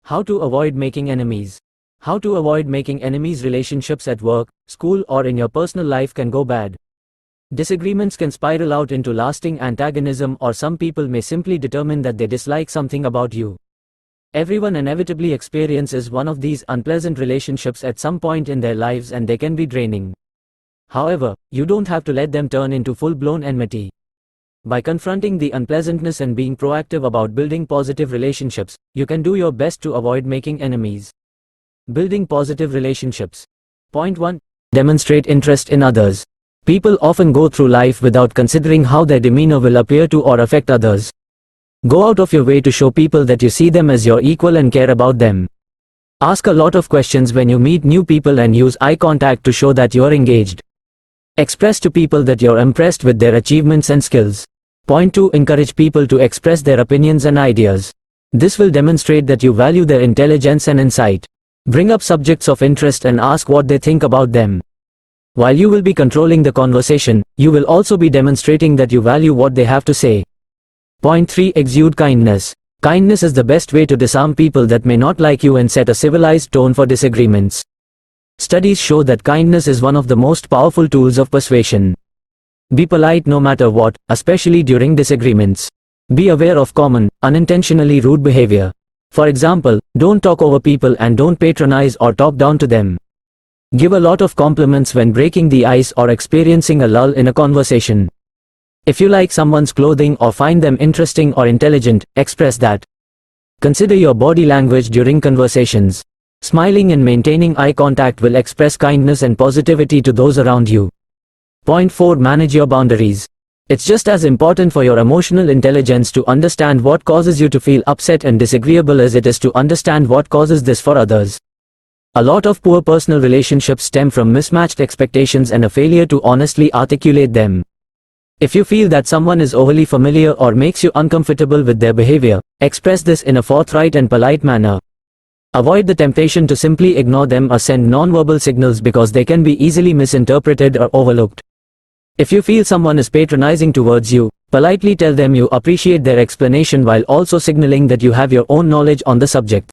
How to avoid making enemies. How to avoid making enemies. Relationships at work, school, or in your personal life can go bad. Disagreements can spiral out into lasting antagonism, or some people may simply determine that they dislike something about you. Everyone inevitably experiences one of these unpleasant relationships at some point in their lives, and they can be draining. However, you don't have to let them turn into full-blown enmity. By confronting the unpleasantness and being proactive about building positive relationships, you can do your best to avoid making enemies. Building positive relationships. Point 1. Demonstrate interest in others. People often go through life without considering how their demeanor will appear to or affect others. Go out of your way to show people that you see them as your equal and care about them. Ask a lot of questions when you meet new people and use eye contact to show that you are engaged. Express to people that you're impressed with their achievements and skills. Point 2. Encourage people to express their opinions and ideas. This will demonstrate that you value their intelligence and insight. Bring up subjects of interest and ask what they think about them. While you will be controlling the conversation, you will also be demonstrating that you value what they have to say. Point 3. Exude kindness. Kindness is the best way to disarm people that may not like you and set a civilized tone for disagreements. Studies show that kindness is one of the most powerful tools of persuasion. Be polite no matter what, especially during disagreements. Be aware of common, unintentionally rude behavior. For example, don't talk over people and don't patronize or talk down to them. Give a lot of compliments when breaking the ice or experiencing a lull in a conversation. If you like someone's clothing or find them interesting or intelligent, express that. Consider your body language during conversations. Smiling and maintaining eye contact will express kindness and positivity to those around you. Point 4. Manage your boundaries. It's just as important for your emotional intelligence to understand what causes you to feel upset and disagreeable as it is to understand what causes this for others. A lot of poor personal relationships stem from mismatched expectations and a failure to honestly articulate them. If you feel that someone is overly familiar or makes you uncomfortable with their behavior, express this in a forthright and polite manner. Avoid the temptation to simply ignore them or send nonverbal signals because they can be easily misinterpreted or overlooked. If you feel someone is patronizing towards you, politely tell them you appreciate their explanation while also signaling that you have your own knowledge on the subject.